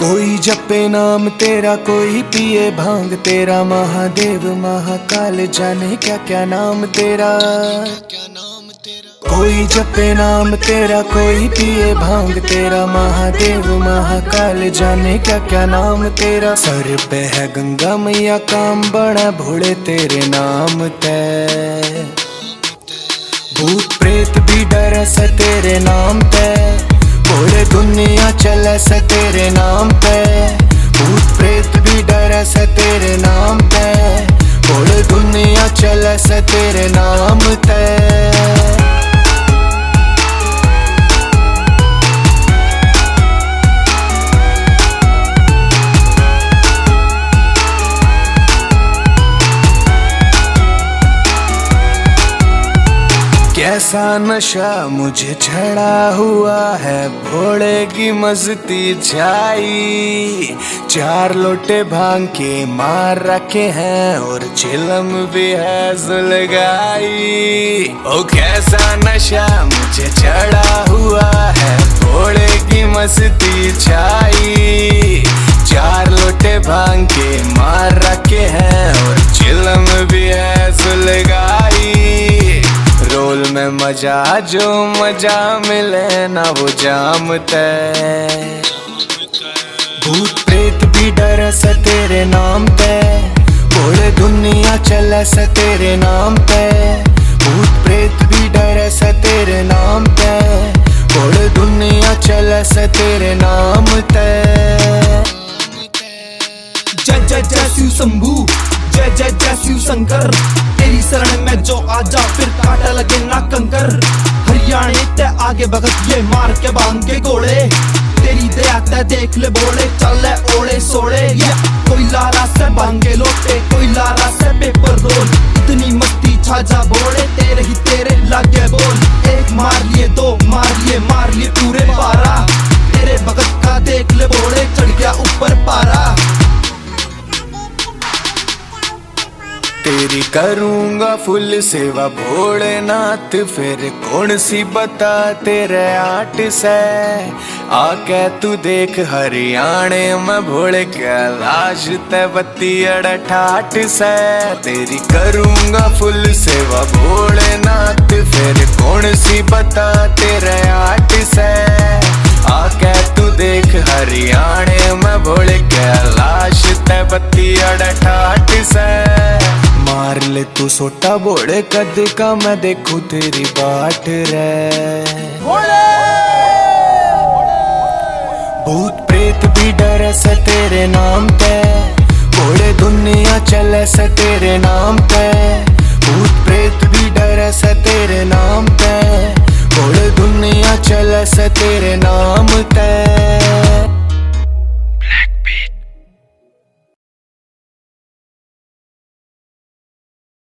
कोई जपे नाम तेरा, कोई पिए भांग तेरा, महादेव महाकाल जाने क्या क्या नाम तेरा। कोई जपे नाम तेरा, कोई पिए भांग तेरा, महादेव महाकाल जाने क्या क्या नाम तेरा। सर पे है गंगा मैया, काम बड़ा भोले तेरे नाम ते। भूत प्रेत भी डरे से तेरे नाम पे, पूरे दुनिया चले से तेरे नाम पे। भूत प्रेत भी डरे से तेरे नाम पे, पूरे दुनिया चले से तेरे नाम पे। कैसा नशा मुझे चढ़ा हुआ है, भोले की मस्ती छाई। 4 लोटे भांग के मार रखे हैं और चिलम भी है सुलगाई। ओ कैसा नशा मुझे चढ़ा हुआ है, भोले की मस्ती छाई। 4 लोटे भांग के मार रखे हैं और चिलम भी है सुलगाई। रोल में मजा जो मजा मिले ना वो जामते। भूत प्रेत भी डरे से तेरे नाम पे, पूरे दुनिया चले से तेरे नाम पे। भूत प्रेत भी डरे से तेरे नाम पे, पूरे दुनिया चले से तेरे नाम पे। जय जय जय शिव शंभू, जय जय जय शिव शंकर। तेरी शरण में जो आजा फिर काटा लगे ना कंकर। हरियाणे ते आगे भगत ये मार के बांध के घोड़े। तेरी दया ते देख ले बोले, चल ओले सोले। कोई लारा से बांगे लोटे, कोई लारा से पेपर रोल। इतनी मस्ती छाजा बोले, तेरे ही तेरे लागे बोल। एक मार लिए, 2 मार लिए पूरे 12। तेरे भगत का देख ले बोले, चढ़ गया ऊपर पारा। तेरी करूंगा फुल सेवा भोलेनाथ, फिर कौन सी बता तेरे 8 से। आके तू देख हरियाणे में भोले कैलाश ते बत्ती ठाठ से। तेरी करूंगा फुल सेवा भोलेनाथ, फिर कौन सी बता तेरे 8 से। आके तू देख हरियाणे में भोले कैलाश ते बत्ती ठाठ से। मार ले तू सोटा बोले कद का, मैं देखूं तेरी बाट रे। भूत प्रेत भी डरे से तेरे नाम पे, पूरे दुनिया चले से तेरे नाम पे। भूत प्रेत भी डरे से तेरे नाम पे, पूरे दुनिया चले से तेरे नाम पे।